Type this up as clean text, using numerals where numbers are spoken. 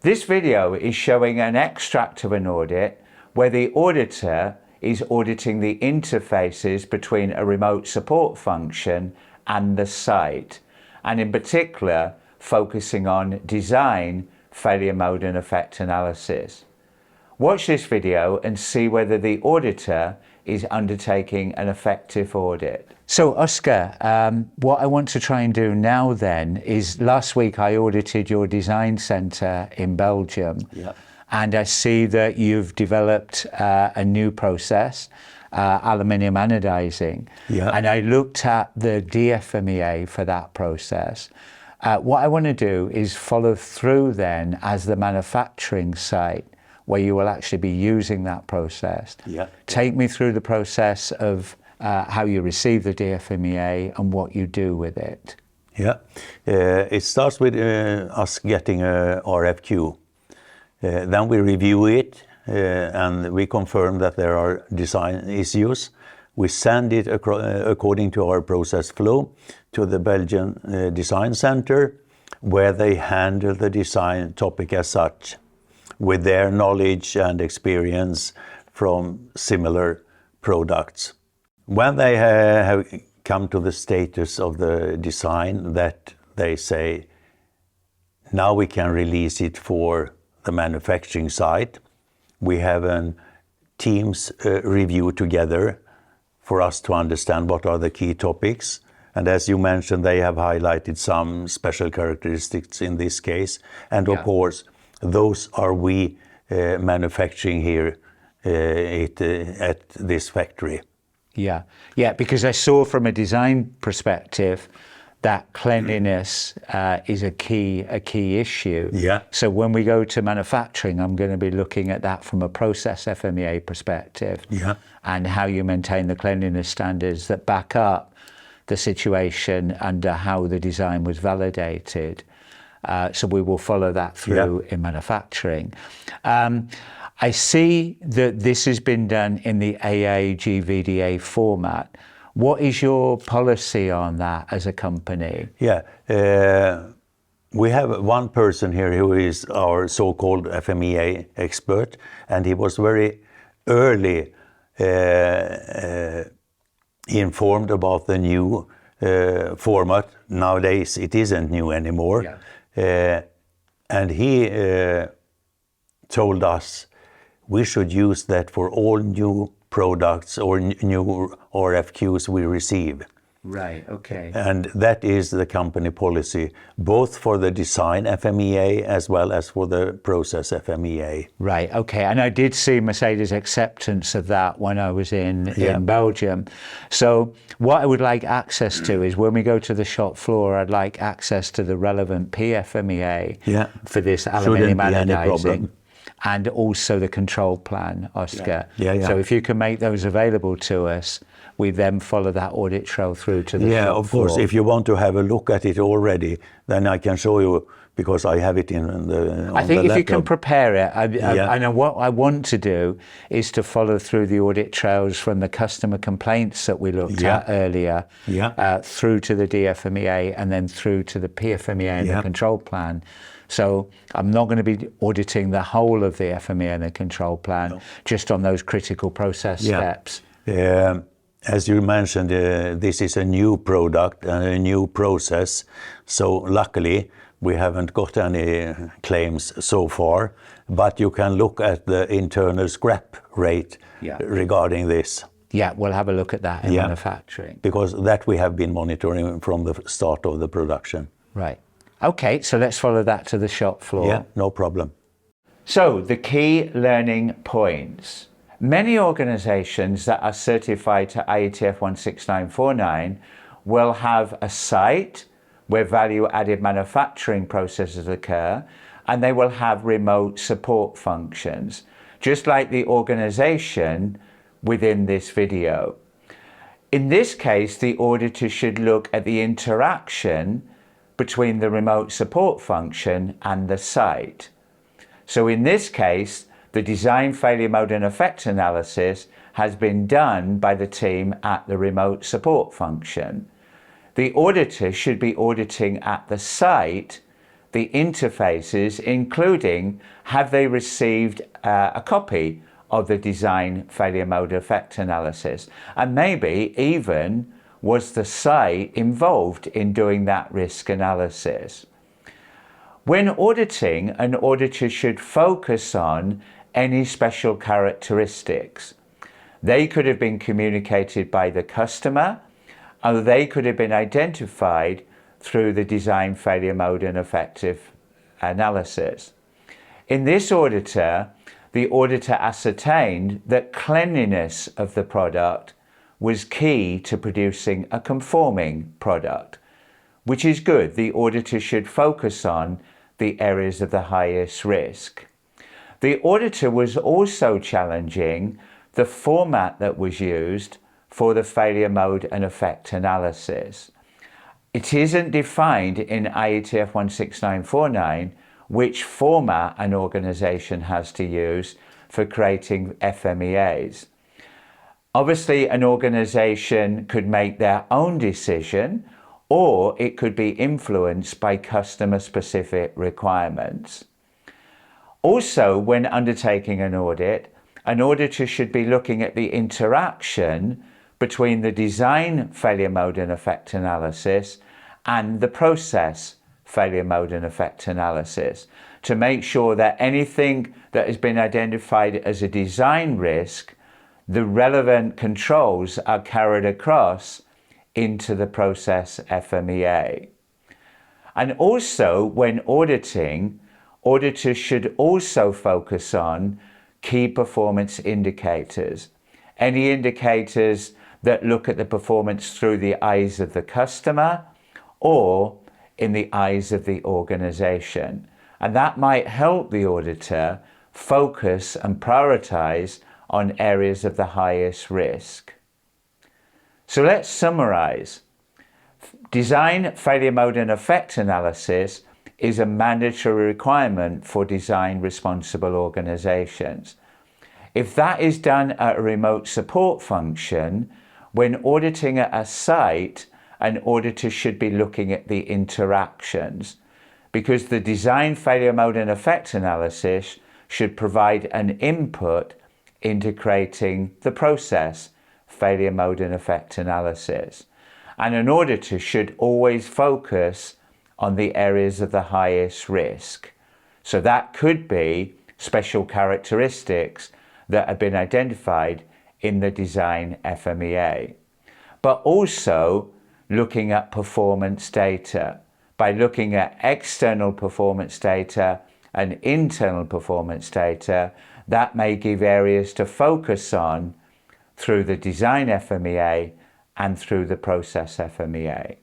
This video is showing an extract of an audit where the auditor is auditing the interfaces between a remote support function and the site, and in particular focusing on design, failure mode and effect analysis. Watch this video and see whether the auditor is undertaking an effective audit. So Oscar, what I want to try and do now then is, last week I audited your design centre in Belgium. Yeah. And I see that you've developed a new process, aluminium anodizing. Yeah. And I looked at the DFMEA for that process. What I want to do is follow through then as the manufacturing site where you will actually be using that process. Yeah. Take me through the process of how you receive the DFMEA and what you do with it. Yeah, it starts with us getting a RFQ. Then we review it and we confirm that there are design issues. We send it according to our process flow to the Belgian Design Center, where they handle the design topic as such, with their knowledge and experience from similar products. When they have come to the status of the design that they say, now we can release it for the manufacturing site, we have a team's review together for us to understand what are the key topics. And as you mentioned, they have highlighted some special characteristics in this case. And of course, those are we manufacturing here at this factory. Yeah, yeah, because I saw from a design perspective that cleanliness is a key issue. Yeah. So when we go to manufacturing, I'm going to be looking at that from a process FMEA perspective. Yeah. And how you maintain the cleanliness standards that back up the situation under how the design was validated. So we will follow that through in manufacturing. I see that this has been done in the AAGVDA format. What is your policy on that as a company? Yeah, we have one person here who is our so-called FMEA expert, and he was very early informed about the new format. Nowadays it isn't new anymore. Yeah. And he told us we should use that for all new products or new RFQs we receive. Right, okay. And that is the company policy, both for the design FMEA as well as for the process FMEA. Right, okay. And I did see Mercedes' acceptance of that when I was in Belgium. So what I would like access to is when we go to the shop floor, I'd like access to the relevant PFMEA for this aluminium anodizing. And also the control plan, Oscar. Yeah. So if you can make those available to us, we then follow that audit trail through to the shop of course. floor. If you want to have a look at it already, then I can show you, because I have it on the I think if laptop. you can prepare it, I know what I want to do is to follow through the audit trails from the customer complaints that we looked at earlier, through to the DFMEA and then through to the PFMEA and the control plan. So I'm not going to be auditing the whole of the FMEA and the control plan, just on those critical process steps. As you mentioned, this is a new product and a new process. So luckily, we haven't got any claims so far, but you can look at the internal scrap rate regarding this. Yeah, we'll have a look at that in manufacturing. Because that we have been monitoring from the start of the production. Right. Okay, so let's follow that to the shop floor. Yeah, no problem. So the key learning points. Many organizations that are certified to IATF 16949 will have a site where value-added manufacturing processes occur, and they will have remote support functions, just like the organization within this video. In this case, the auditor should look at the interaction between the remote support function and the site. So in this case, the design failure mode and effect analysis has been done by the team at the remote support function. The auditor should be auditing at the site the interfaces, including have they received a copy of the design failure mode effect analysis, and maybe even was the site involved in doing that risk analysis. When auditing, an auditor should focus on any special characteristics. They could have been communicated by the customer, or they could have been identified through the design failure mode and effective analysis. In this auditor, the auditor ascertained that cleanliness of the product was key to producing a conforming product, which is good. The auditor should focus on the areas of the highest risk. The auditor was also challenging the format that was used for the failure mode and effect analysis. It isn't defined in IATF 16949 which format an organization has to use for creating FMEAs. Obviously, an organization could make their own decision, or it could be influenced by customer-specific requirements. Also, when undertaking an auditor should be looking at the interaction between the design failure mode and effect analysis and the process failure mode and effect analysis to make sure that anything that has been identified as a design risk, the relevant controls are carried across into the process FMEA. And also, when auditing, auditors should also focus on key performance indicators. Any indicators that look at the performance through the eyes of the customer or in the eyes of the organization. And that might help the auditor focus and prioritize on areas of the highest risk. So let's summarize. Design failure mode and effect analysis is a mandatory requirement for design responsible organizations. If that is done at a remote support function, when auditing at a site, an auditor should be looking at the interactions, because the design failure mode and effect analysis should provide an input into creating the process failure mode and effect analysis. And an auditor should always focus on the areas of the highest risk. So that could be special characteristics that have been identified in the design FMEA, but also looking at performance data. By looking at external performance data and internal performance data, that may give areas to focus on through the design FMEA and through the process FMEA.